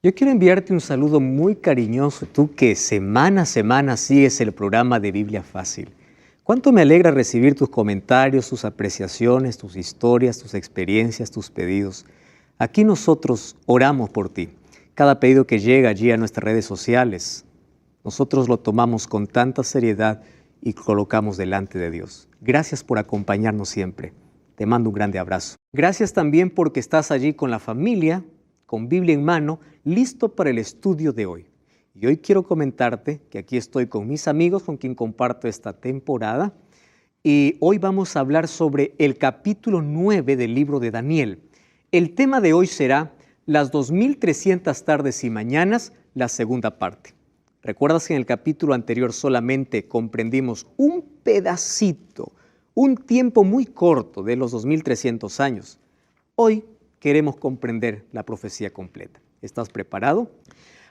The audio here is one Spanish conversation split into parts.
Yo quiero enviarte un saludo muy cariñoso, tú que semana a semana sigues el programa de Biblia Fácil. Cuánto me alegra recibir tus comentarios, tus apreciaciones, tus historias, tus experiencias, tus pedidos. Aquí nosotros oramos por ti. Cada pedido que llega allí a nuestras redes sociales, nosotros lo tomamos con tanta seriedad y colocamos delante de Dios. Gracias por acompañarnos siempre. Te mando un grande abrazo. Gracias también porque estás allí con la familia, con Biblia en mano, listo para el estudio de hoy. Y hoy quiero comentarte que aquí estoy con mis amigos con quien comparto esta temporada y hoy vamos a hablar sobre el capítulo 9 del libro de Daniel. El tema de hoy será las 2300 tardes y mañanas, la segunda parte. ¿Recuerdas que en el capítulo anterior solamente comprendimos un pedacito, un tiempo muy corto de los 2300 años? Hoy queremos comprender la profecía completa. ¿Estás preparado?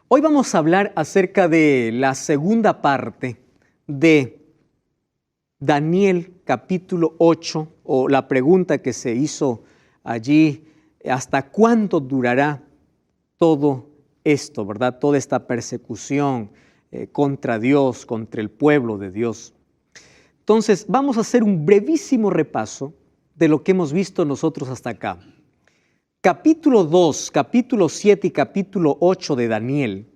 Hoy vamos a hablar acerca de la segunda parte de Daniel capítulo 8, o la pregunta que se hizo allí, ¿hasta cuándo durará todo esto, verdad? Toda esta persecución contra Dios, contra el pueblo de Dios. Entonces, vamos a hacer un brevísimo repaso de lo que hemos visto nosotros hasta acá. Capítulo 2, capítulo 7 y capítulo 8 de Daniel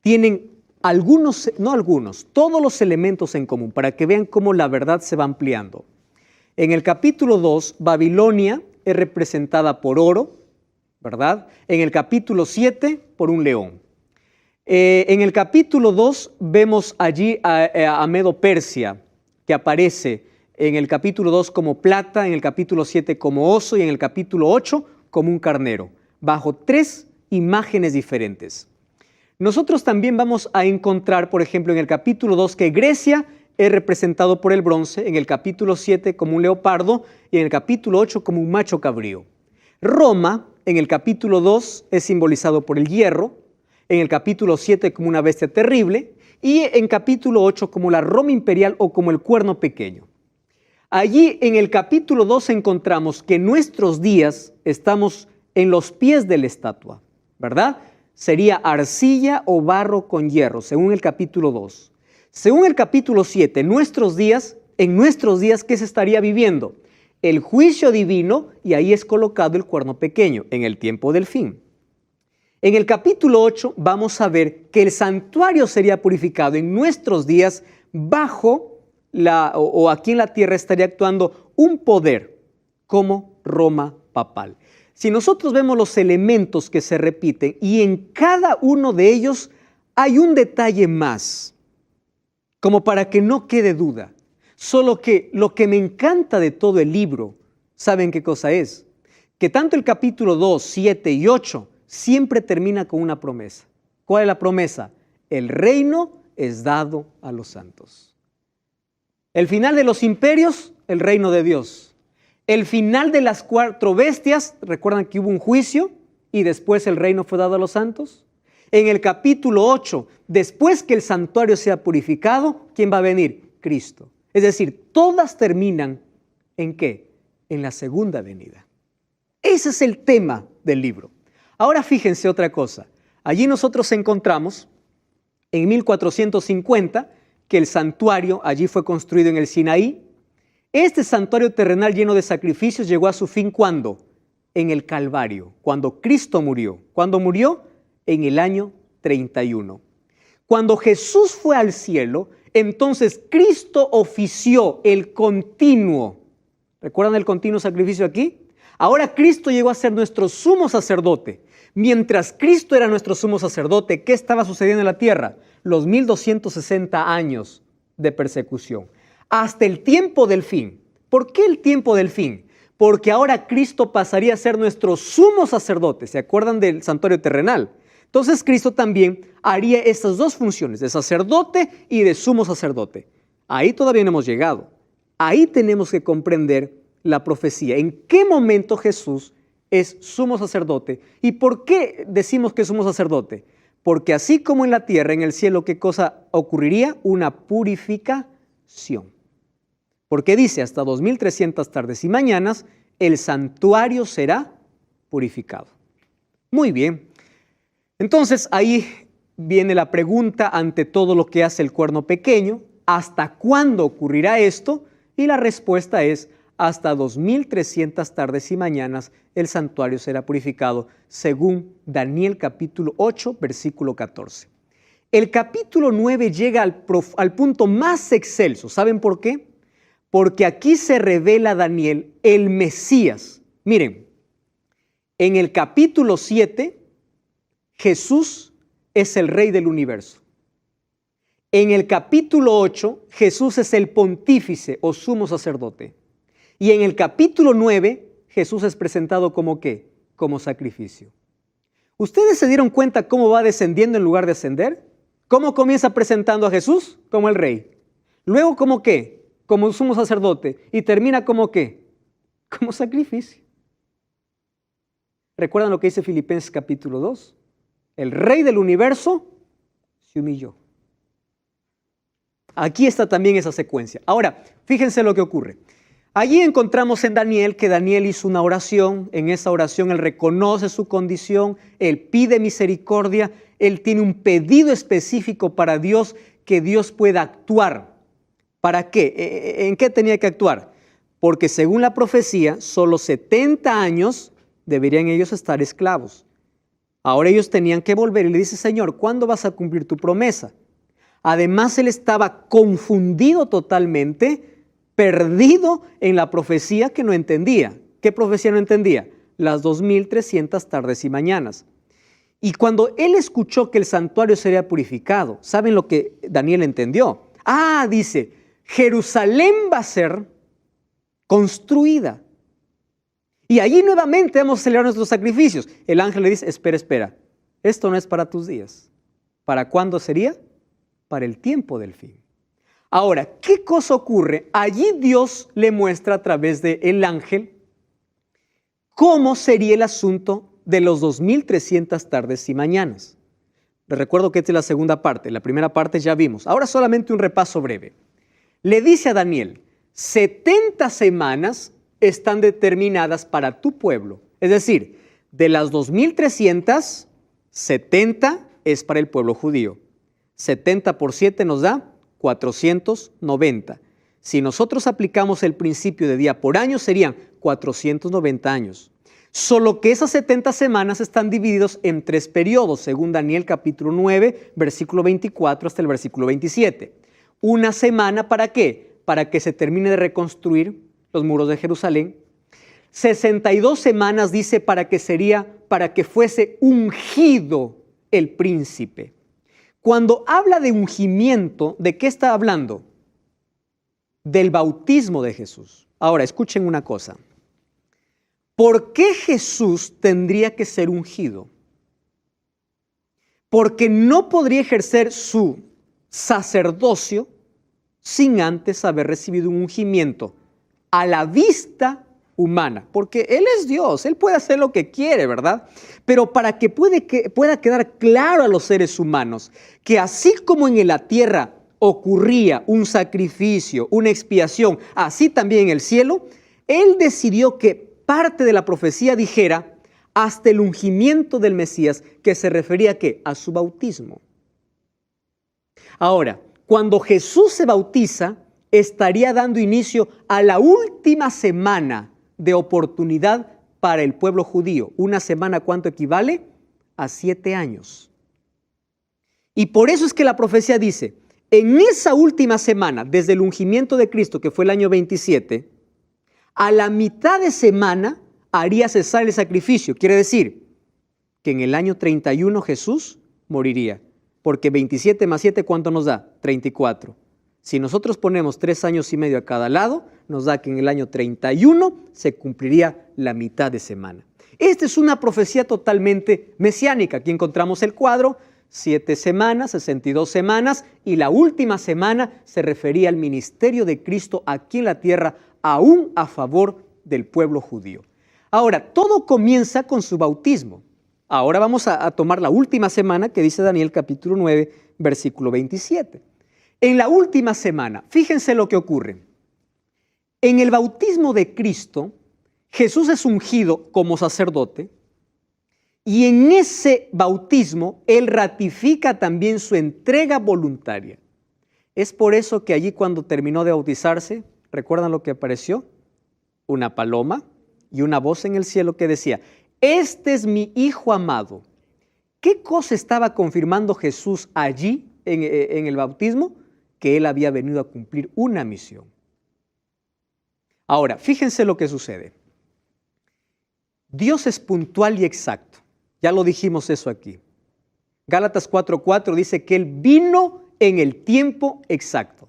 tienen todos los elementos en común para que vean cómo la verdad se va ampliando. En el capítulo 2, Babilonia es representada por oro, ¿verdad? En el capítulo 7, por un león. En el capítulo 2 vemos allí a Medo-Persia, que aparece en el capítulo 2 como plata, en el capítulo 7 como oso y en el capítulo 8 como un carnero, bajo tres imágenes diferentes. Nosotros también vamos a encontrar, por ejemplo, en el capítulo 2 que Grecia es representado por el bronce, en el capítulo 7 como un leopardo y en el capítulo 8 como un macho cabrío. Roma, en el capítulo 2, es simbolizado por el hierro, en el capítulo 7 como una bestia terrible y en capítulo 8 como la Roma imperial o como el cuerno pequeño. Allí en el capítulo 2 encontramos que nuestros días estamos en los pies de la estatua, ¿verdad? Sería arcilla o barro con hierro, según el capítulo 2. Según el capítulo 7, en nuestros días, ¿qué se estaría viviendo? El juicio divino, y ahí es colocado el cuerno pequeño, en el tiempo del fin. En el capítulo 8 vamos a ver que el santuario sería purificado en nuestros días bajo aquí en la tierra estaría actuando un poder como Roma papal. Si nosotros vemos los elementos que se repiten y en cada uno de ellos hay un detalle más, como para que no quede duda. Solo que lo que me encanta de todo el libro, ¿saben qué cosa es? Que tanto el capítulo 2, 7 y 8 siempre termina con una promesa. ¿Cuál es la promesa? El reino es dado a los santos. El final de los imperios, el reino de Dios. El final de las 4 bestias, ¿recuerdan que hubo un juicio y después el reino fue dado a los santos? En el capítulo 8, después que el santuario sea purificado, ¿quién va a venir? Cristo. Es decir, todas terminan ¿en qué? En la segunda venida. Ese es el tema del libro. Ahora fíjense otra cosa. Allí nosotros encontramos en 1450 que el santuario allí fue construido en el Sinaí. Este santuario terrenal lleno de sacrificios llegó a su fin ¿cuándo? En el Calvario, cuando Cristo murió. ¿Cuándo murió? En el año 31. Cuando Jesús fue al cielo, entonces Cristo ofició el continuo. ¿Recuerdan el continuo sacrificio aquí? Ahora Cristo llegó a ser nuestro sumo sacerdote. Mientras Cristo era nuestro sumo sacerdote, ¿qué estaba sucediendo en la tierra? Los 1260 años de persecución, hasta el tiempo del fin. ¿Por qué el tiempo del fin? Porque ahora Cristo pasaría a ser nuestro sumo sacerdote. ¿Se acuerdan del santuario terrenal? Entonces Cristo también haría estas dos funciones, de sacerdote y de sumo sacerdote. Ahí todavía no hemos llegado. Ahí tenemos que comprender la profecía. ¿En qué momento Jesús es sumo sacerdote? ¿Y por qué decimos que es sumo sacerdote? Porque así como en la tierra, en el cielo, ¿qué cosa ocurriría? Una purificación. Porque dice, hasta 2300 tardes y mañanas, el santuario será purificado. Muy bien. Entonces ahí viene la pregunta ante todo lo que hace el cuerno pequeño: ¿hasta cuándo ocurrirá esto? Y la respuesta es: hasta 2300 tardes y mañanas el santuario será purificado, según Daniel capítulo 8, versículo 14. El capítulo 9 llega al punto más excelso. ¿Saben por qué? Porque aquí se revela Daniel, el Mesías. Miren, en el capítulo 7, Jesús es el Rey del universo. En el capítulo 8, Jesús es el pontífice o sumo sacerdote. Y en el capítulo 9, Jesús es presentado como ¿qué? Como sacrificio. ¿Ustedes se dieron cuenta cómo va descendiendo en lugar de ascender? ¿Cómo comienza presentando a Jesús? Como el Rey. Luego, ¿como qué? Como sumo sacerdote. Y termina como ¿qué? Como sacrificio. ¿Recuerdan lo que dice Filipenses capítulo 2? El Rey del universo se humilló. Aquí está también esa secuencia. Ahora, fíjense lo que ocurre. Allí encontramos en Daniel que Daniel hizo una oración. En esa oración él reconoce su condición, él pide misericordia, él tiene un pedido específico para Dios, que Dios pueda actuar. ¿Para qué? ¿En qué tenía que actuar? Porque según la profecía, solo 70 años deberían ellos estar esclavos. Ahora ellos tenían que volver y le dice: Señor, ¿cuándo vas a cumplir tu promesa? Además, él estaba confundido totalmente, perdido en la profecía que no entendía. ¿Qué profecía no entendía? Las 2300 tardes y mañanas. Y cuando él escuchó que el santuario sería purificado, ¿saben lo que Daniel entendió? Dice, Jerusalén va a ser construida. Y allí nuevamente vamos a celebrar nuestros sacrificios. El ángel le dice: espera, esto no es para tus días. ¿Para cuándo sería? Para el tiempo del fin. Ahora, ¿qué cosa ocurre? Allí Dios le muestra a través del ángel cómo sería el asunto de los 2300 tardes y mañanas. Les recuerdo que esta es la segunda parte. La primera parte ya vimos. Ahora solamente un repaso breve. Le dice a Daniel: 70 semanas están determinadas para tu pueblo. Es decir, de las 2300, 70 es para el pueblo judío. 70 por 7 nos da 490. Si nosotros aplicamos el principio de día por año, serían 490 años. Solo que esas 70 semanas están divididos en 3 periodos, según Daniel capítulo 9, versículo 24 hasta el versículo 27. Una semana, ¿para qué? Para que se termine de reconstruir los muros de Jerusalén. 62 semanas dice para que fuese ungido el príncipe. Cuando habla de ungimiento, ¿de qué está hablando? Del bautismo de Jesús. Ahora, escuchen una cosa. ¿Por qué Jesús tendría que ser ungido? Porque no podría ejercer su sacerdocio sin antes haber recibido un ungimiento a la vista humana, porque Él es Dios, Él puede hacer lo que quiere, ¿verdad? Pero para que pueda quedar claro a los seres humanos que así como en la tierra ocurría un sacrificio, una expiación, así también en el cielo, Él decidió que parte de la profecía dijera hasta el ungimiento del Mesías, que se refería ¿a qué? A su bautismo. Ahora, cuando Jesús se bautiza, estaría dando inicio a la última semana de oportunidad para el pueblo judío. Una semana, ¿cuánto equivale? A 7 años. Y por eso es que la profecía dice, en esa última semana, desde el ungimiento de Cristo, que fue el año 27, a la mitad de semana haría cesar el sacrificio. Quiere decir que en el año 31 Jesús moriría. Porque 27 más 7, ¿cuánto nos da? 34. Si nosotros ponemos 3 años y medio a cada lado, nos da que en el año 31 se cumpliría la mitad de semana. Esta es una profecía totalmente mesiánica. Aquí encontramos el cuadro, 7 semanas, 62 semanas, y la última semana se refería al ministerio de Cristo aquí en la tierra, aún a favor del pueblo judío. Ahora, todo comienza con su bautismo. Ahora vamos a tomar la última semana que dice Daniel capítulo 9, versículo 27. En la última semana, fíjense lo que ocurre. En el bautismo de Cristo, Jesús es ungido como sacerdote Y en ese bautismo, Él ratifica también su entrega voluntaria. Es por eso que allí cuando terminó de bautizarse, ¿recuerdan lo que apareció? Una paloma y una voz en el cielo que decía, este es mi Hijo amado. ¿Qué cosa estaba confirmando Jesús allí en el bautismo? Que Él había venido a cumplir una misión. Ahora, fíjense lo que sucede. Dios es puntual y exacto. Ya lo dijimos eso aquí. Gálatas 4:4 dice que Él vino en el tiempo exacto.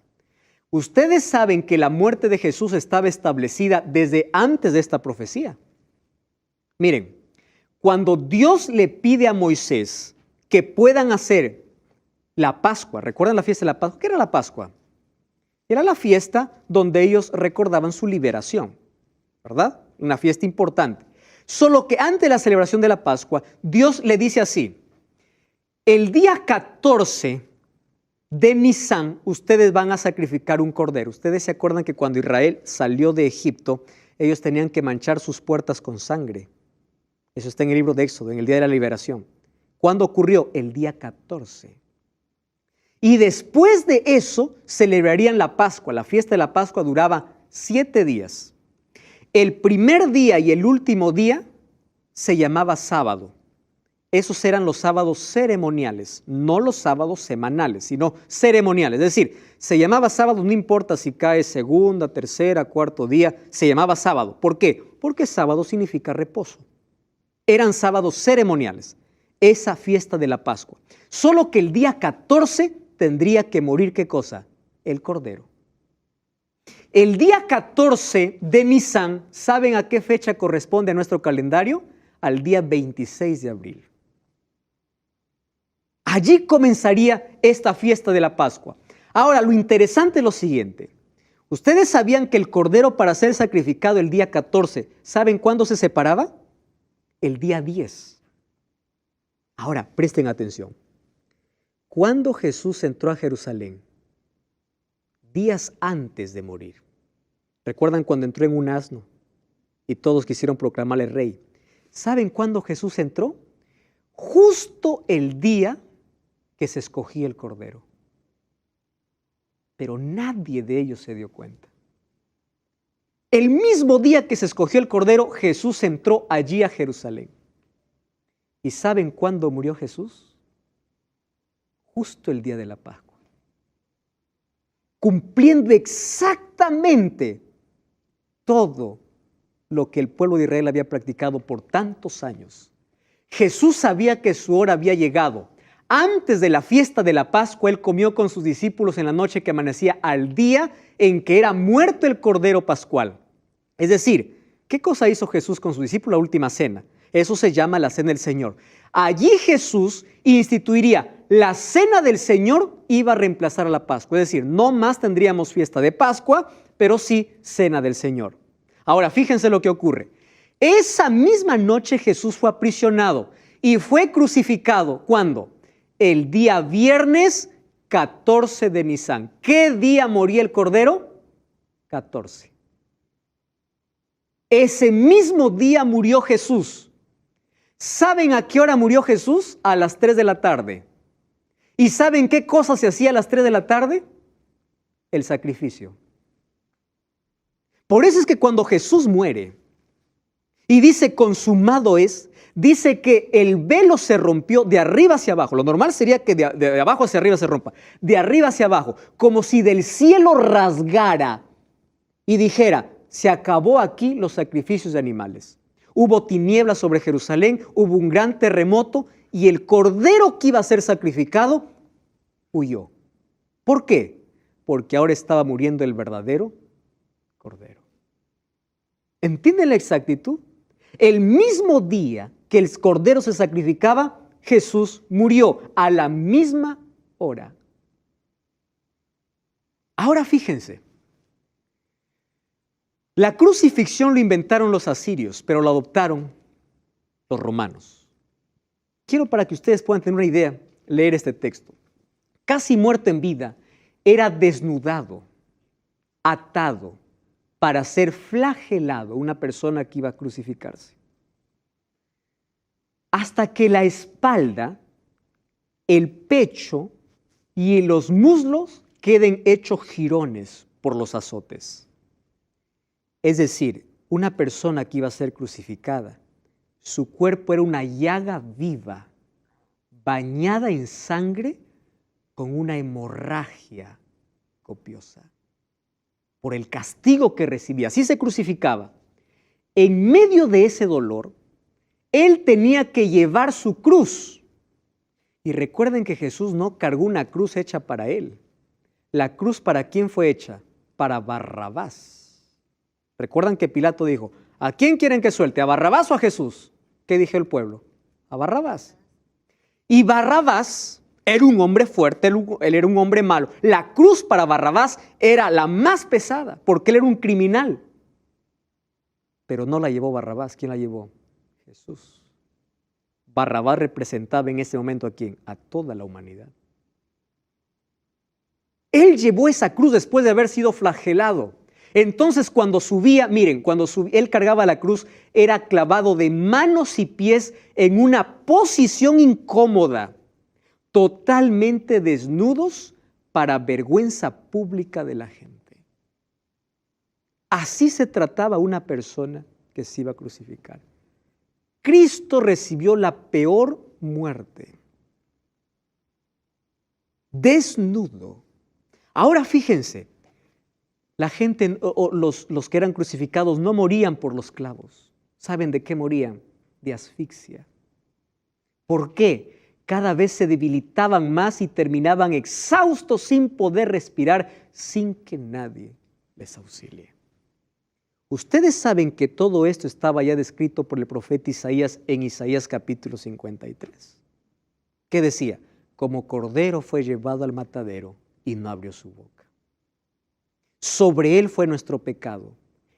Ustedes saben que la muerte de Jesús estaba establecida desde antes de esta profecía. Miren, cuando Dios le pide a Moisés que puedan hacer la Pascua, ¿recuerdan la fiesta de la Pascua? ¿Qué era la Pascua? Era la fiesta donde ellos recordaban su liberación, ¿verdad? Una fiesta importante. Solo que antes de la celebración de la Pascua, Dios le dice así, el día 14 de Nisán, ustedes van a sacrificar un cordero. Ustedes se acuerdan que cuando Israel salió de Egipto, ellos tenían que manchar sus puertas con sangre. Eso está en el libro de Éxodo, en el día de la liberación. ¿Cuándo ocurrió? El día 14. Y después de eso, celebrarían la Pascua. La fiesta de la Pascua duraba 7 días. El primer día y el último día se llamaba sábado. Esos eran los sábados ceremoniales, no los sábados semanales, sino ceremoniales. Es decir, se llamaba sábado, no importa si cae segunda, tercera, cuarto día, se llamaba sábado. ¿Por qué? Porque sábado significa reposo. Eran sábados ceremoniales, esa fiesta de la Pascua. Solo que el día 14 tendría que morir, ¿qué cosa? El cordero. El día 14 de Nisán, ¿saben a qué fecha corresponde a nuestro calendario? Al día 26 de abril. Allí comenzaría esta fiesta de la Pascua. Ahora, lo interesante es lo siguiente. ¿Ustedes sabían que el cordero para ser sacrificado el día 14, ¿saben cuándo se separaba? El día 10. Ahora, presten atención. Cuando Jesús entró a Jerusalén, días antes de morir, ¿recuerdan cuando entró en un asno y todos quisieron proclamarle rey? ¿Saben cuándo Jesús entró? Justo el día que se escogía el cordero. Pero nadie de ellos se dio cuenta. El mismo día que se escogió el cordero, Jesús entró allí a Jerusalén. ¿Y saben cuándo murió Jesús? Justo el día de la Pascua. Cumpliendo exactamente todo lo que el pueblo de Israel había practicado por tantos años. Jesús sabía que su hora había llegado. Antes de la fiesta de la Pascua, Él comió con sus discípulos en la noche que amanecía al día en que era muerto el Cordero Pascual. Es decir, ¿qué cosa hizo Jesús con sus discípulos? La última cena. Eso se llama la Cena del Señor. Allí Jesús instituiría la Cena del Señor, iba a reemplazar a la Pascua. Es decir, no más tendríamos fiesta de Pascua, pero sí Cena del Señor. Ahora, fíjense lo que ocurre. Esa misma noche Jesús fue aprisionado y fue crucificado. ¿Cuándo? El día viernes 14 de Nisán. ¿Qué día moría el Cordero? 14. Ese mismo día murió Jesús. ¿Saben a qué hora murió Jesús? A las 3 de la tarde. ¿Y saben qué cosa se hacía a las 3 de la tarde? El sacrificio. Por eso es que cuando Jesús muere y dice consumado es, dice que el velo se rompió de arriba hacia abajo. Lo normal sería que de abajo hacia arriba se rompa. De arriba hacia abajo, como si del cielo rasgara y dijera, se acabó aquí los sacrificios de animales. Hubo tinieblas sobre Jerusalén, hubo un gran terremoto y el cordero que iba a ser sacrificado huyó. ¿Por qué? Porque ahora estaba muriendo el verdadero cordero. ¿Entienden la exactitud? El mismo día que el cordero se sacrificaba, Jesús murió a la misma hora. Ahora fíjense, la crucifixión lo inventaron los asirios, pero lo adoptaron los romanos. Quiero para que ustedes puedan tener una idea, leer este texto. Casi muerto en vida, era desnudado, atado, para ser flagelado, una persona que iba a crucificarse. hasta que la espalda, el pecho y los muslos queden hechos jirones por los azotes. Es decir, una persona que iba a ser crucificada, su cuerpo era una llaga viva, bañada en sangre con una hemorragia copiosa, por el castigo que recibía. Así se crucificaba. En medio de ese dolor, él tenía que llevar su cruz. Y recuerden que Jesús no cargó una cruz hecha para él. La cruz, ¿para quién fue hecha? Para Barrabás. Recuerdan que Pilato dijo, ¿a quién quieren que suelte? ¿A Barrabás o a Jesús? ¿Qué dijo el pueblo? A Barrabás. Y Barrabás era un hombre fuerte, él era un hombre malo. La cruz para Barrabás era la más pesada, porque él era un criminal. Pero no la llevó Barrabás. ¿Quién la llevó? Jesús. Barrabás representaba en ese momento ¿a quién? A toda la humanidad. Él llevó esa cruz después de haber sido flagelado. Entonces cuando subía, miren, él cargaba la cruz, era clavado de manos y pies en una posición incómoda, totalmente desnudos para vergüenza pública de la gente. Así se trataba una persona que se iba a crucificar. Cristo recibió la peor muerte. Desnudo. Ahora fíjense, la gente, los que eran crucificados no morían por los clavos. ¿Saben de qué morían? De asfixia. ¿Por qué? Cada vez se debilitaban más y terminaban exhaustos sin poder respirar, sin que nadie les auxilie. Ustedes saben que todo esto estaba ya descrito por el profeta Isaías en Isaías capítulo 53. ¿Qué decía? Como cordero fue llevado al matadero y no abrió su boca. Sobre él fue nuestro pecado.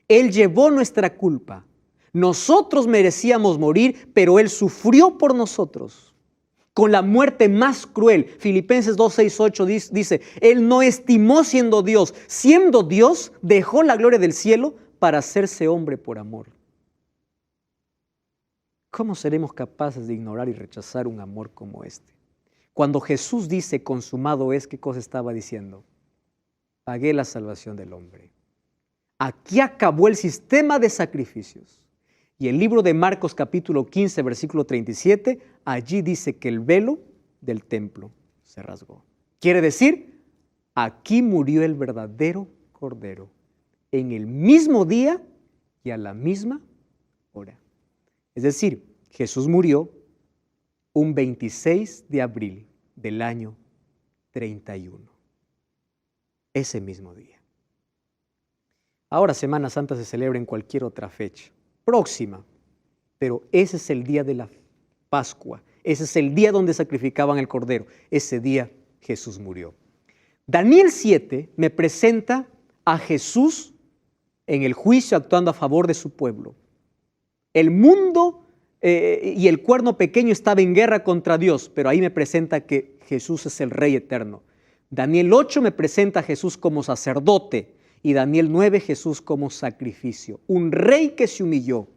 Él llevó nuestra culpa. Nosotros merecíamos morir, pero él sufrió por nosotros. Con la muerte más cruel. Filipenses 2, 6, 8 dice, él no estimó siendo Dios. Siendo Dios, dejó la gloria del cielo para hacerse hombre por amor. ¿Cómo seremos capaces de ignorar y rechazar un amor como este? Cuando Jesús dice consumado es, ¿qué cosa estaba diciendo? Pagué la salvación del hombre. Aquí acabó el sistema de sacrificios. Y el libro de Marcos capítulo 15, versículo 37, allí dice que el velo del templo se rasgó. Quiere decir, aquí murió el verdadero Cordero, en el mismo día y a la misma hora. Es decir, Jesús murió un 26 de abril del año 31. Ese mismo día. Ahora Semana Santa se celebra en cualquier otra fecha próxima, pero ese es el día de la Pascua, ese es el día donde sacrificaban el Cordero, ese día Jesús murió. Daniel 7 me presenta a Jesús en el juicio actuando a favor de su pueblo. El mundo y el cuerno pequeño estaba en guerra contra Dios, pero ahí me presenta que Jesús es el Rey eterno. Daniel 8 me presenta a Jesús como sacerdote y Daniel 9 Jesús como sacrificio, un rey que se humilló.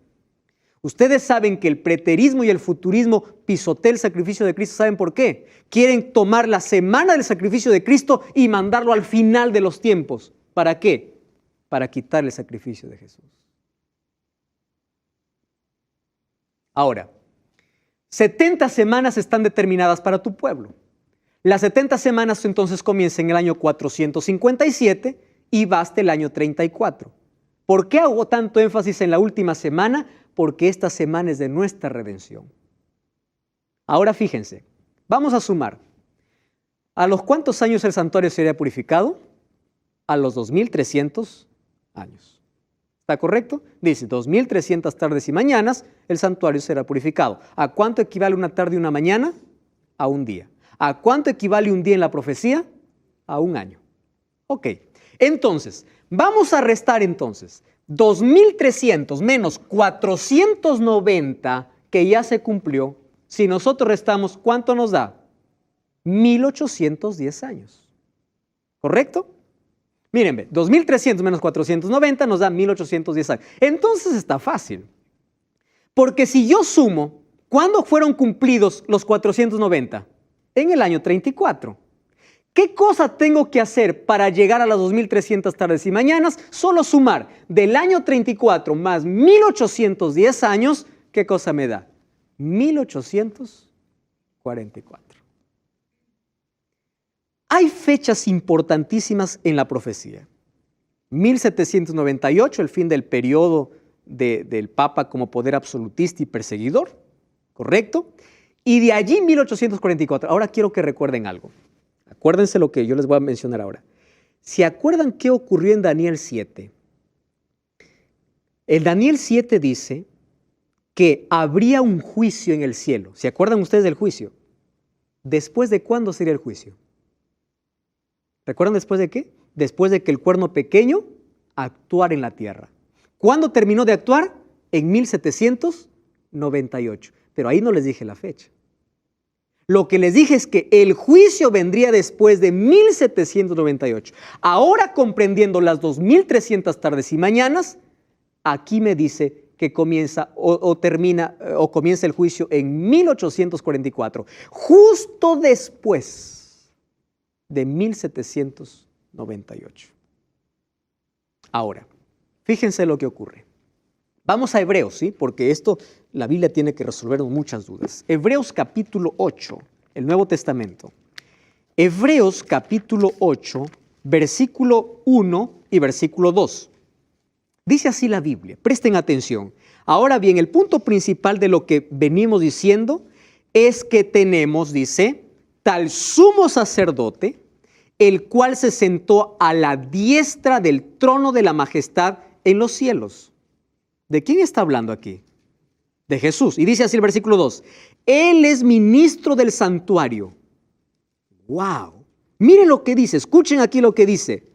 Ustedes saben que el preterismo y el futurismo pisotea el sacrificio de Cristo. ¿Saben por qué? Quieren tomar la semana del sacrificio de Cristo y mandarlo al final de los tiempos. ¿Para qué? Para quitar el sacrificio de Jesús. Ahora, 70 semanas están determinadas para tu pueblo. Las 70 semanas entonces comienzan en el año 457 y va hasta el año 34. ¿Por qué hago tanto énfasis en la última semana? Porque esta semana es de nuestra redención. Ahora fíjense, vamos a sumar. ¿A los cuántos años el santuario sería purificado? A los 2300 años. ¿Está correcto? Dice, 2300 tardes y mañanas el santuario será purificado. ¿A cuánto equivale una tarde y una mañana? A un día. ¿A cuánto equivale un día en la profecía? A un año. Ok, entonces, vamos a restar entonces 2300 menos 490 que ya se cumplió. Si nosotros restamos, ¿cuánto nos da? 1810 años. ¿Correcto? Mírenme, 2300 menos 490 nos da 1810 años. Entonces está fácil. Porque si yo sumo ¿Cuándo fueron cumplidos los 490? En el año 34. ¿Qué cosa tengo que hacer para llegar a las 2300 tardes y mañanas? Solo sumar del año 34 más 1810 años. ¿Qué cosa me da? 1844. Hay fechas importantísimas en la profecía. 1798, el fin del periodo del Papa como poder absolutista y perseguidor, ¿correcto? Y de allí 1844. Ahora quiero que recuerden algo. Acuérdense lo que yo les voy a mencionar ahora. ¿Se acuerdan qué ocurrió en Daniel 7? El Daniel 7 dice que habría un juicio en el cielo. ¿Se acuerdan ustedes del juicio? ¿Después de cuándo sería el juicio? ¿Recuerdan después de qué? Después de que el cuerno pequeño actuara en la tierra. ¿Cuándo terminó de actuar? En 1798. Pero ahí no les dije la fecha. Lo que les dije es que el juicio vendría después de 1798. Ahora, comprendiendo las 2300 tardes y mañanas, aquí me dice que comienza o comienza el juicio en 1844, justo después de 1798. Ahora, fíjense lo que ocurre. Vamos a Hebreos, ¿sí? Porque esto, la Biblia tiene que resolvernos muchas dudas. Hebreos capítulo 8, el Nuevo Testamento. Hebreos capítulo 8, versículo 1 y versículo 2. Dice así la Biblia, presten atención. Ahora bien, el punto principal de lo que venimos diciendo es que tenemos, dice, tal sumo sacerdote, el cual se sentó a la diestra del trono de la majestad en los cielos. ¿De quién está hablando aquí? De Jesús. Y dice así el versículo 2. Él es ministro del santuario. ¡Wow! Miren lo que dice, escuchen aquí lo que dice.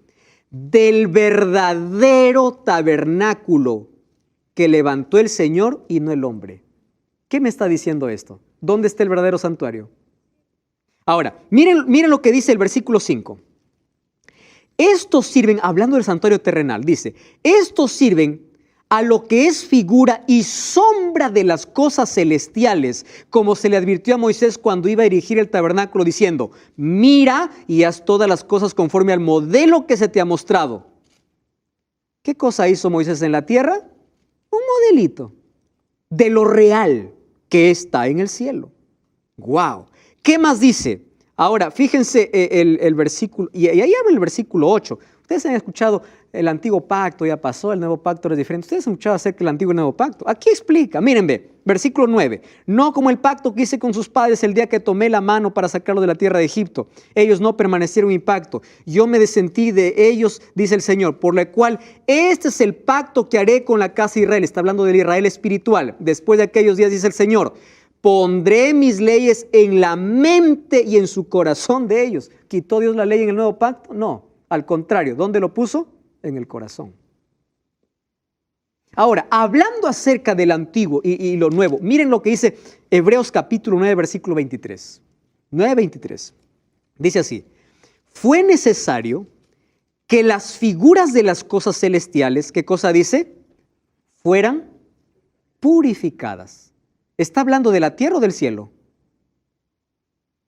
Del verdadero tabernáculo que levantó el Señor y no el hombre. ¿Qué me está diciendo esto? ¿Dónde está el verdadero santuario? Ahora, miren lo que dice el versículo 5. Estos sirven, hablando del santuario terrenal, dice, estos sirven a lo que es figura y sombra de las cosas celestiales, como se le advirtió a Moisés cuando iba a erigir el tabernáculo, diciendo, mira y haz todas las cosas conforme al modelo que se te ha mostrado. ¿Qué cosa hizo Moisés en la tierra? Un modelito de lo real que está en el cielo. ¡Wow! ¿Qué más dice? Ahora, fíjense el versículo, y ahí habla el versículo 8. Ustedes han escuchado el antiguo pacto, ya pasó, el nuevo pacto es diferente. Ustedes han escuchado acerca del antiguo y nuevo pacto. Aquí explica, miren, ve, versículo 9. No como el pacto que hice con sus padres el día que tomé la mano para sacarlo de la tierra de Egipto. Ellos no permanecieron en mi pacto. Yo me desentí de ellos, dice el Señor, por lo cual este es el pacto que haré con la casa de Israel. Está hablando del Israel espiritual. Después de aquellos días, dice el Señor, pondré mis leyes en la mente y en su corazón de ellos. ¿Quitó Dios la ley en el nuevo pacto? No, al contrario. ¿Dónde lo puso? En el corazón. Ahora, hablando acerca del antiguo y lo nuevo, miren lo que dice Hebreos capítulo 9, versículo 23. 9:23. Dice así, fue necesario que las figuras de las cosas celestiales, ¿qué cosa dice? Fueran purificadas. ¿Está hablando de la tierra o del cielo?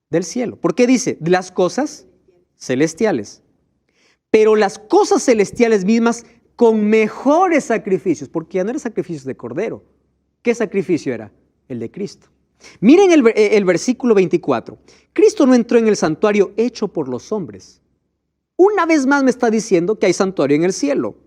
Del cielo. ¿Por qué dice? De las cosas celestiales. Pero las cosas celestiales mismas con mejores sacrificios, porque ya no eran sacrificios de cordero. ¿Qué sacrificio era? El de Cristo. Miren el versículo 24. Cristo no entró en el santuario hecho por los hombres. Una vez más me está diciendo que hay santuario en el cielo.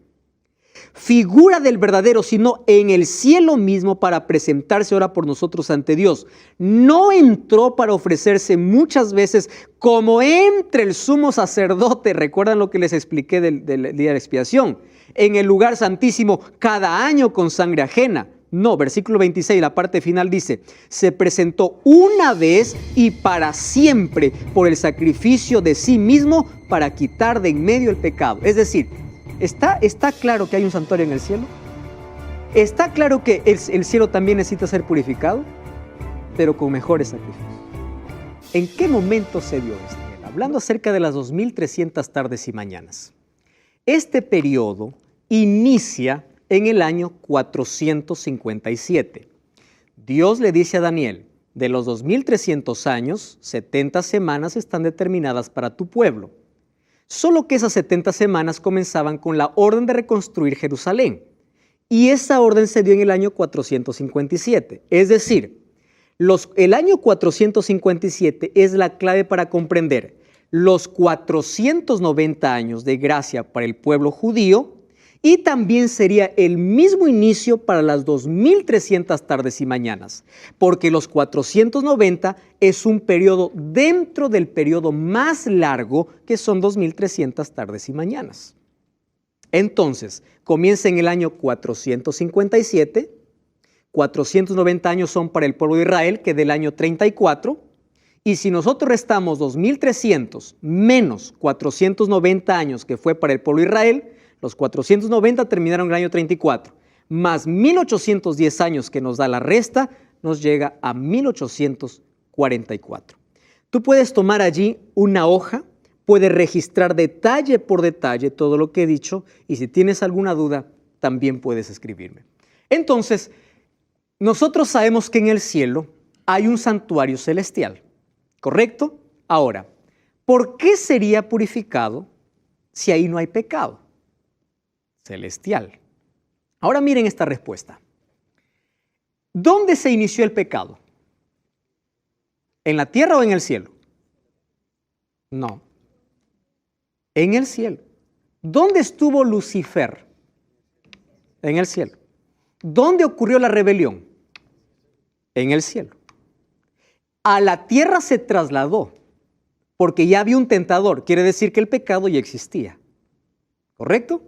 Figura del verdadero, sino en el cielo mismo para presentarse ahora por nosotros ante Dios. No entró para ofrecerse muchas veces como entre el sumo sacerdote. ¿Recuerdan lo que les expliqué del día de expiación? En el lugar santísimo cada año con sangre ajena. No, versículo 26, la parte final dice, se presentó una vez y para siempre por el sacrificio de sí mismo para quitar de en medio el pecado. Es decir, ¿Está claro que hay un santuario en el cielo? ¿Está claro que el cielo también necesita ser purificado? Pero con mejores sacrificios. ¿En qué momento se dio esto? Hablando acerca de las 2300 tardes y mañanas. Este periodo inicia en el año 457. Dios le dice a Daniel, de los 2300 años, 70 semanas están determinadas para tu pueblo. Solo que esas 70 semanas comenzaban con la orden de reconstruir Jerusalén. Y esa orden se dio en el año 457. Es decir, el año 457 es la clave para comprender los 490 años de gracia para el pueblo judío, y también sería el mismo inicio para las 2300 tardes y mañanas, porque los 490 es un periodo dentro del periodo más largo, que son 2300 tardes y mañanas. Entonces, comienza en el año 457, 490 años son para el pueblo de Israel, que del año 34, y si nosotros restamos 2300 menos 490 años que fue para el pueblo de Israel, los 490 terminaron en el año 34, más 1810 años que nos da la resta, nos llega a 1844. Tú puedes tomar allí una hoja, puedes registrar detalle por detalle todo lo que he dicho, y si tienes alguna duda, también puedes escribirme. Entonces, nosotros sabemos que en el cielo hay un santuario celestial, ¿correcto? Ahora, ¿por qué sería purificado si ahí no hay pecado? Celestial. Ahora miren esta respuesta. ¿Dónde se inició el pecado? ¿En la tierra o en el cielo? No. En el cielo. ¿Dónde estuvo Lucifer? En el cielo. ¿Dónde ocurrió la rebelión? En el cielo. A la tierra se trasladó porque ya había un tentador. Quiere decir que el pecado ya existía. ¿Correcto?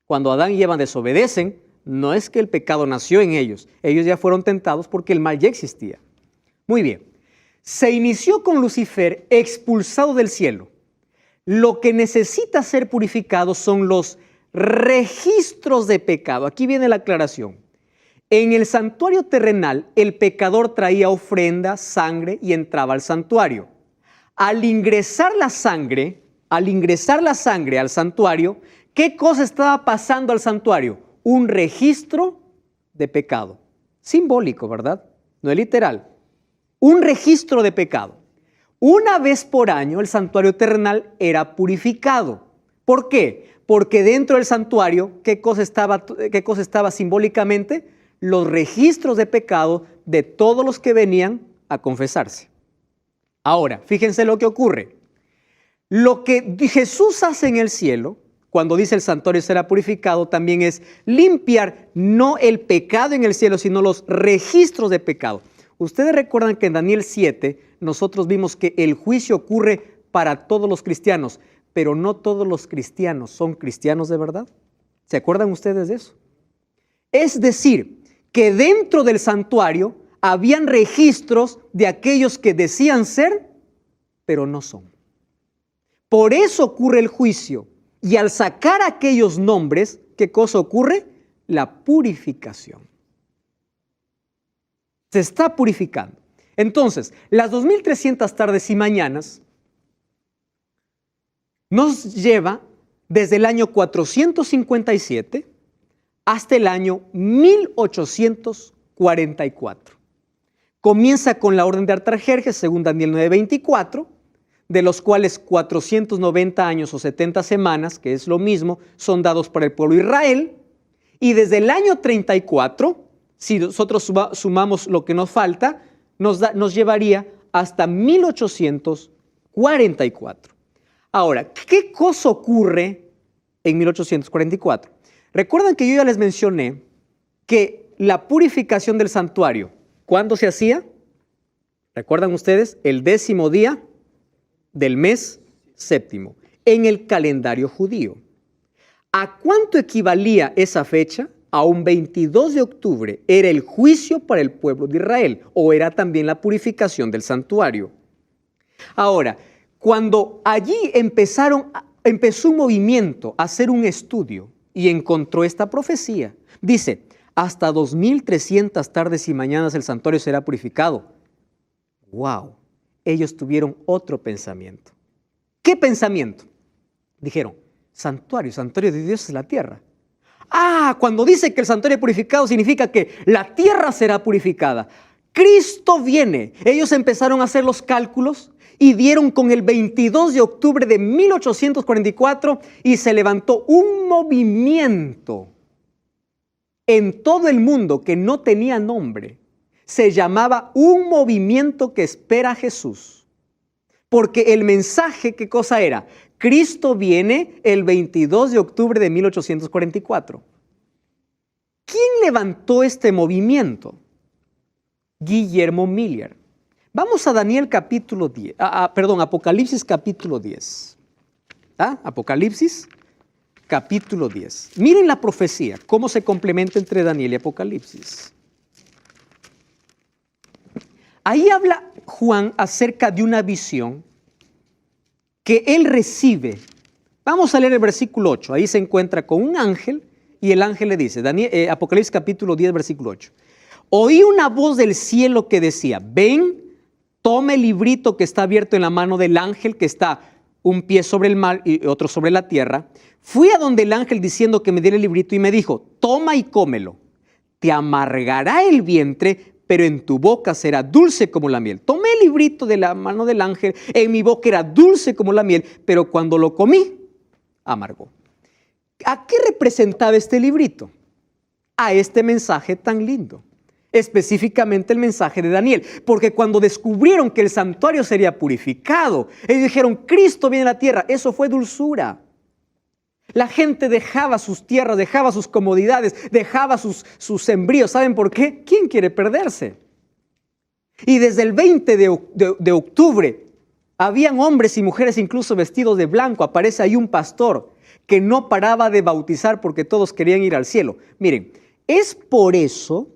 Cuando Adán y Eva desobedecen, no es que el pecado nació en ellos. Ellos ya fueron tentados porque el mal ya existía. Muy bien. Se inició con Lucifer expulsado del cielo. Lo que necesita ser purificado son los registros de pecado. Aquí viene la aclaración. En el santuario terrenal, el pecador traía ofrenda, sangre y entraba al santuario. Al ingresar la sangre al santuario, ¿qué cosa estaba pasando al santuario? Un registro de pecado. Simbólico, ¿verdad? No es literal. Un registro de pecado. Una vez por año el santuario terrenal era purificado. ¿Por qué? Porque dentro del santuario, ¿qué cosa estaba simbólicamente? Los registros de pecado de todos los que venían a confesarse. Ahora, fíjense lo que ocurre. Lo que Jesús hace en el cielo, cuando dice el santuario será purificado, también es limpiar no el pecado en el cielo, sino los registros de pecado. Ustedes recuerdan que en Daniel 7 nosotros vimos que el juicio ocurre para todos los cristianos, pero no todos los cristianos son cristianos de verdad. ¿Se acuerdan ustedes de eso? Es decir, que dentro del santuario habían registros de aquellos que decían ser, pero no son. Por eso ocurre el juicio. Y al sacar aquellos nombres, ¿qué cosa ocurre? La purificación. Se está purificando. Entonces, las 2300 tardes y mañanas nos lleva desde el año 457 hasta el año 1844. Comienza con la orden de Artajerjes, según Daniel 9:24, de los cuales 490 años o 70 semanas, que es lo mismo, son dados para el pueblo de Israel. Y desde el año 34, si nosotros sumamos lo que nos falta, nos llevaría hasta 1844. Ahora, ¿qué cosa ocurre en 1844? Recuerdan que yo ya les mencioné que la purificación del santuario, ¿cuándo se hacía? ¿Recuerdan ustedes? El 10º día del mes séptimo, en el calendario judío. ¿A cuánto equivalía esa fecha? A un 22 de octubre era el juicio para el pueblo de Israel, o era también la purificación del santuario. Ahora, cuando allí empezó un movimiento a hacer un estudio y encontró esta profecía, dice, hasta 2300 tardes y mañanas el santuario será purificado. ¡Wow! Ellos tuvieron otro pensamiento. ¿Qué pensamiento? Dijeron, santuario de Dios es la tierra. Cuando dice que el santuario purificado significa que la tierra será purificada. Cristo viene. Ellos empezaron a hacer los cálculos y dieron con el 22 de octubre de 1844 y se levantó un movimiento en todo el mundo que no tenía nombre. Se llamaba un movimiento que espera a Jesús. Porque el mensaje, ¿qué cosa era? Cristo viene el 22 de octubre de 1844. ¿Quién levantó este movimiento? Guillermo Miller. Vamos a Daniel capítulo 10, Apocalipsis capítulo 10. Apocalipsis capítulo 10. Miren la profecía, cómo se complementa entre Daniel y Apocalipsis. Ahí habla Juan acerca de una visión que él recibe. Vamos a leer el versículo 8. Ahí se encuentra con un ángel y el ángel le dice, Apocalipsis capítulo 10, versículo 8. Oí una voz del cielo que decía, ven, toma el librito que está abierto en la mano del ángel que está un pie sobre el mar y otro sobre la tierra. Fui a donde el ángel diciendo que me diera el librito y me dijo, toma y cómelo. Te amargará el vientre, pero en tu boca será dulce como la miel. Tomé el librito de la mano del ángel, en mi boca era dulce como la miel, pero cuando lo comí, amargó. ¿A qué representaba este librito? A este mensaje tan lindo. Específicamente el mensaje de Daniel, porque cuando descubrieron que el santuario sería purificado, ellos dijeron, Cristo viene a la tierra, eso fue dulzura. La gente dejaba sus tierras, dejaba sus comodidades, dejaba sus sembríos. ¿Saben por qué? ¿Quién quiere perderse? Y desde el 20 de octubre, habían hombres y mujeres incluso vestidos de blanco. Aparece ahí un pastor que no paraba de bautizar porque todos querían ir al cielo. Miren, es por eso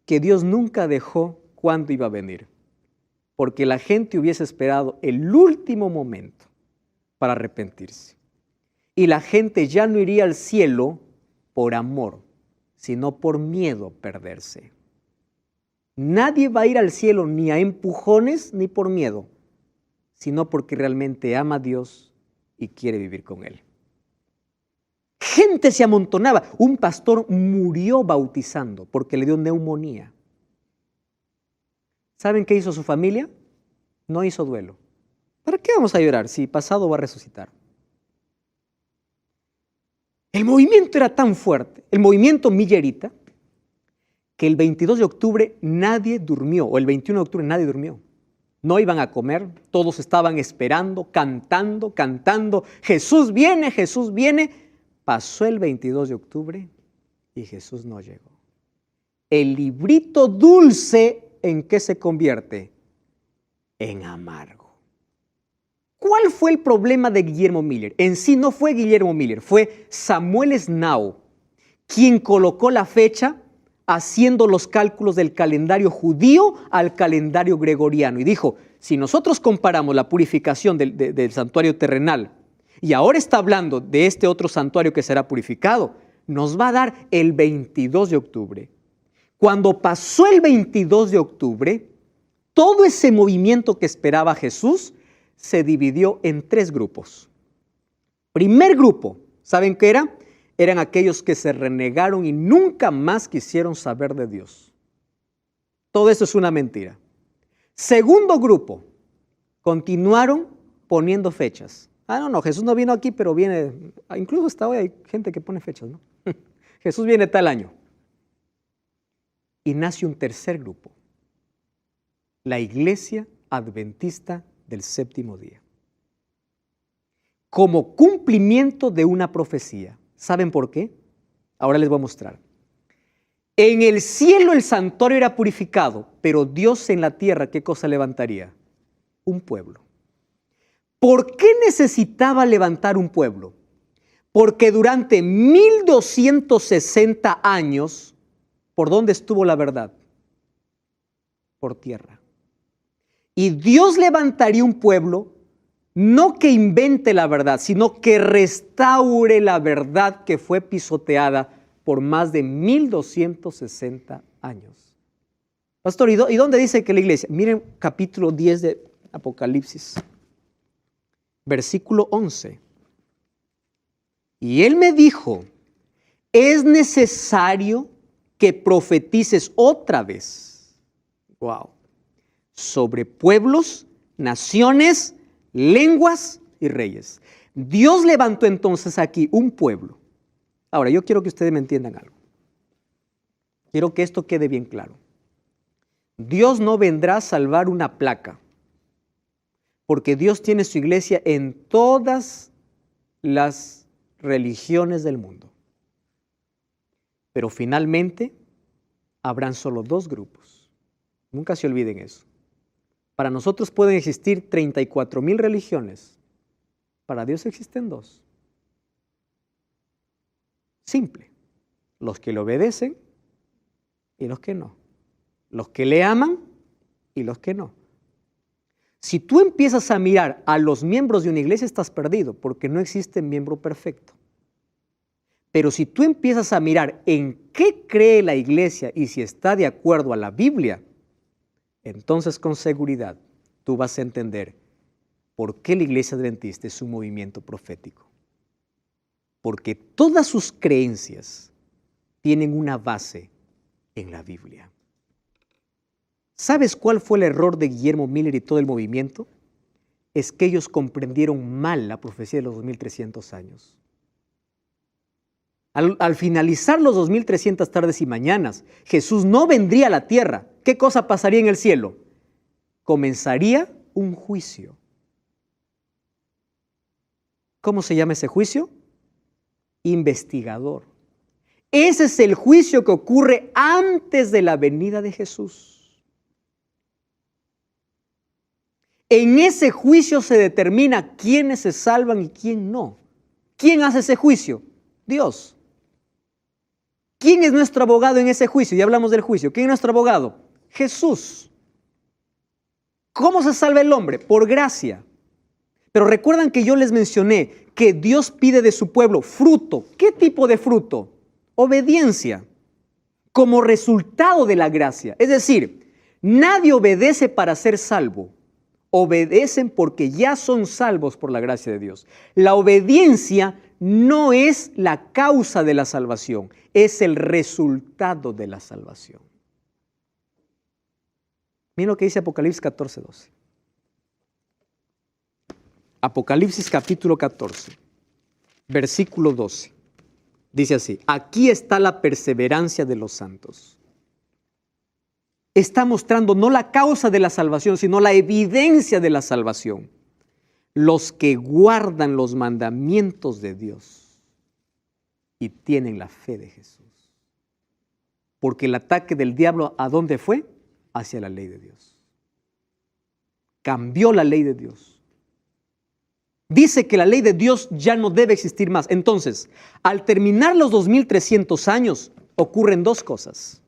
que Dios nunca dejó cuándo iba a venir, porque la gente hubiese esperado el último momento para arrepentirse. Y la gente ya no iría al cielo por amor, sino por miedo a perderse. Nadie va a ir al cielo ni a empujones ni por miedo, sino porque realmente ama a Dios y quiere vivir con Él. Gente se amontonaba. Un pastor murió bautizando porque le dio neumonía. ¿Saben qué hizo su familia? No hizo duelo. ¿Para qué vamos a llorar si pasado va a resucitar? El movimiento era tan fuerte, el movimiento millerita, que el 22 de octubre nadie durmió, o el 21 de octubre nadie durmió. No iban a comer, todos estaban esperando, cantando, Jesús viene, Jesús viene. Pasó el 22 de octubre y Jesús no llegó. El librito dulce, ¿en qué se convierte? En amargo. ¿Cuál fue el problema de Guillermo Miller? En sí no fue Guillermo Miller, fue Samuel Snow, quien colocó la fecha haciendo los cálculos del calendario judío al calendario gregoriano. Y dijo, si nosotros comparamos la purificación del santuario terrenal y ahora está hablando de este otro santuario que será purificado, nos va a dar el 22 de octubre. Cuando pasó el 22 de octubre, todo ese movimiento que esperaba Jesús se dividió en 3 grupos. Primer grupo, ¿saben qué era? Eran aquellos que se renegaron y nunca más quisieron saber de Dios. Todo eso es una mentira. Segundo grupo, continuaron poniendo fechas. No, Jesús no vino aquí, pero viene, incluso hasta hoy hay gente que pone fechas, ¿no? Jesús viene tal año. Y nace un tercer grupo, la Iglesia Adventista del Séptimo Día. Como cumplimiento de una profecía. ¿Saben por qué? Ahora les voy a mostrar. En el cielo el santuario era purificado, pero Dios en la tierra, ¿qué cosa levantaría? Un pueblo. ¿Por qué necesitaba levantar un pueblo? Porque durante 1260 años, ¿por dónde estuvo la verdad? Por tierra. Y Dios levantaría un pueblo, no que invente la verdad, sino que restaure la verdad que fue pisoteada por más de 1260 años. Pastor, ¿y dónde dice que la iglesia? Miren capítulo 10 de Apocalipsis, versículo 11. Y él me dijo, es necesario que profetices otra vez. Wow. Sobre pueblos, naciones, lenguas y reyes. Dios levantó entonces aquí un pueblo. Ahora, yo quiero que ustedes me entiendan algo. Quiero que esto quede bien claro. Dios no vendrá a salvar una placa, porque Dios tiene su iglesia en todas las religiones del mundo. Pero finalmente habrán solo dos grupos. Nunca se olviden eso. Para nosotros pueden existir 34,000 religiones. Para Dios existen dos. Simple. Los que le obedecen y los que no. Los que le aman y los que no. Si tú empiezas a mirar a los miembros de una iglesia, estás perdido, porque no existe miembro perfecto. Pero si tú empiezas a mirar en qué cree la iglesia y si está de acuerdo a la Biblia, entonces con seguridad tú vas a entender por qué la iglesia adventista es un movimiento profético. Porque todas sus creencias tienen una base en la Biblia. ¿Sabes cuál fue el error de Guillermo Miller y todo el movimiento? Es que ellos comprendieron mal la profecía de los 2300 años. Al finalizar los 2300 tardes y mañanas, Jesús no vendría a la tierra. ¿Qué cosa pasaría en el cielo? Comenzaría un juicio. ¿Cómo se llama ese juicio? Investigador. Ese es el juicio que ocurre antes de la venida de Jesús. En ese juicio se determina quiénes se salvan y quién no. ¿Quién hace ese juicio? Dios. ¿Quién es nuestro abogado en ese juicio? Ya hablamos del juicio. ¿Quién es nuestro abogado? Jesús. ¿Cómo se salva el hombre? Por gracia. Pero recuerdan que yo les mencioné que Dios pide de su pueblo fruto. ¿Qué tipo de fruto? Obediencia. Como resultado de la gracia. Es decir, nadie obedece para ser salvo. Obedecen porque ya son salvos por la gracia de Dios. La obediencia no es la causa de la salvación, es el resultado de la salvación. Miren lo que dice Apocalipsis 14:12. Apocalipsis capítulo 14, versículo 12. Dice así: aquí está la perseverancia de los santos. Está mostrando no la causa de la salvación, sino la evidencia de la salvación. Los que guardan los mandamientos de Dios y tienen la fe de Jesús. Porque el ataque del diablo, ¿a dónde fue? Hacia la ley de Dios. Cambió la ley de Dios. Dice que la ley de Dios ya no debe existir más. Entonces, al terminar los 2300 años, ocurren dos cosas.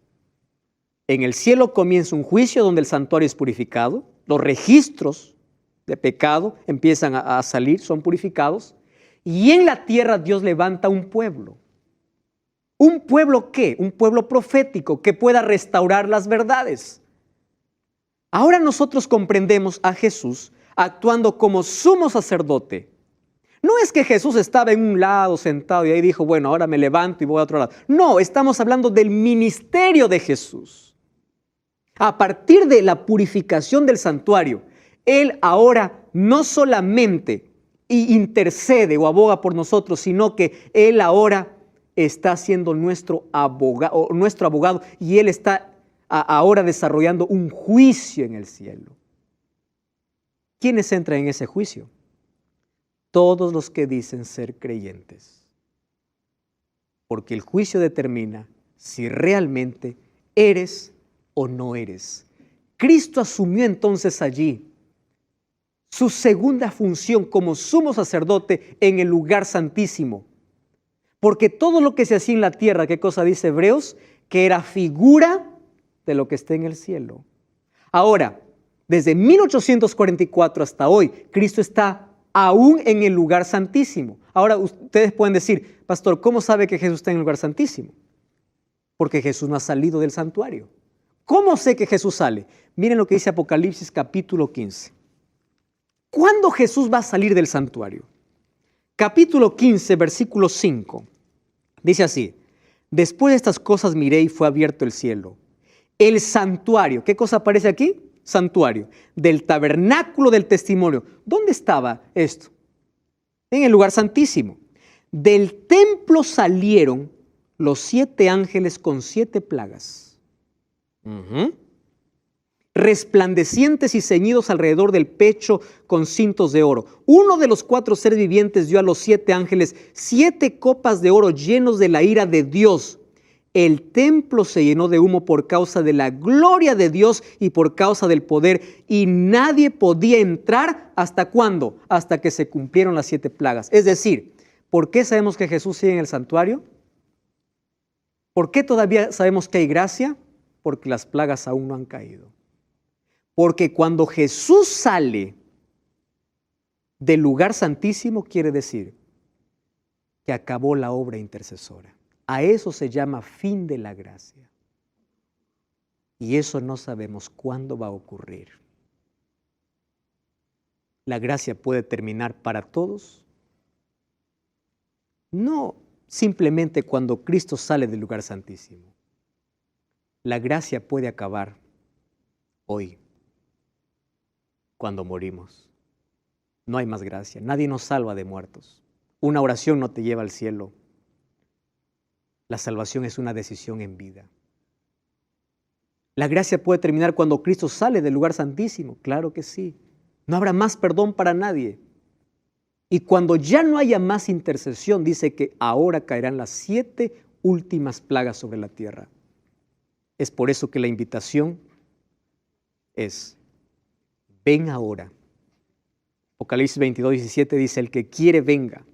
En el cielo comienza un juicio donde el santuario es purificado, los registros de pecado empiezan a salir, son purificados, y en la tierra Dios levanta un pueblo. ¿Un pueblo qué? Un pueblo profético que pueda restaurar las verdades. Ahora nosotros comprendemos a Jesús actuando como sumo sacerdote. No es que Jesús estaba en un lado sentado y ahí dijo, bueno, ahora me levanto y voy a otro lado. No, estamos hablando del ministerio de Jesús. A partir de la purificación del santuario, Él ahora no solamente intercede o aboga por nosotros, sino que Él ahora está siendo nuestro abogado y Él está ahora desarrollando un juicio en el cielo. ¿Quiénes entran en ese juicio? Todos los que dicen ser creyentes. Porque el juicio determina si realmente eres o no eres. Cristo asumió entonces allí su segunda función como sumo sacerdote en el lugar santísimo. Porque todo lo que se hacía en la tierra, ¿qué cosa dice Hebreos? Que era figura de lo que está en el cielo. Ahora, desde 1844 hasta hoy, Cristo está aún en el lugar santísimo. Ahora, ustedes pueden decir, pastor, ¿cómo sabe que Jesús está en el lugar santísimo? Porque Jesús no ha salido del santuario. ¿Cómo sé que Jesús sale? Miren lo que dice Apocalipsis capítulo 15. ¿Cuándo Jesús va a salir del santuario? Capítulo 15, versículo 5. Dice así: Después de estas cosas miré y fue abierto el cielo. El santuario, ¿qué cosa aparece aquí? Santuario, del tabernáculo del testimonio. ¿Dónde estaba esto? En el lugar santísimo. Del templo salieron los 7 ángeles con 7 plagas. Resplandecientes y ceñidos alrededor del pecho con cintos de oro. Uno de los 4 seres vivientes dio a los 7 ángeles 7 copas de oro llenos de la ira de Dios. El templo se llenó de humo por causa de la gloria de Dios y por causa del poder, y nadie podía entrar. ¿Hasta cuándo? Hasta que se cumplieron las 7 plagas. Es decir, ¿por qué sabemos que Jesús sigue en el santuario? ¿Por qué todavía sabemos que hay gracia? Porque las plagas aún no han caído. Porque cuando Jesús sale del lugar santísimo, quiere decir que acabó la obra intercesora. A eso se llama fin de la gracia. Y eso no sabemos cuándo va a ocurrir. La gracia puede terminar para todos. No simplemente cuando Cristo sale del lugar santísimo. La gracia puede acabar hoy, cuando morimos. No hay más gracia. Nadie nos salva de muertos. Una oración no te lleva al cielo. La salvación es una decisión en vida. ¿La gracia puede terminar cuando Cristo sale del lugar santísimo? Claro que sí. No habrá más perdón para nadie. Y cuando ya no haya más intercesión, dice que ahora caerán las 7 últimas plagas sobre la tierra. Es por eso que la invitación es: ven ahora. Apocalipsis 22:17 dice: el que quiere venga.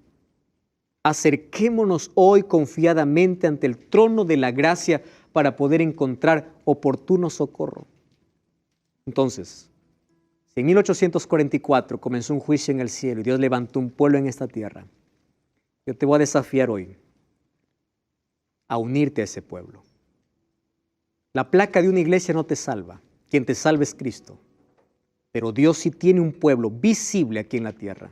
Acerquémonos hoy confiadamente ante el trono de la gracia para poder encontrar oportuno socorro. Entonces, si en 1844 comenzó un juicio en el cielo y Dios levantó un pueblo en esta tierra, yo te voy a desafiar hoy a unirte a ese pueblo. La placa de una iglesia no te salva. Quien te salva es Cristo. Pero Dios sí tiene un pueblo visible aquí en la tierra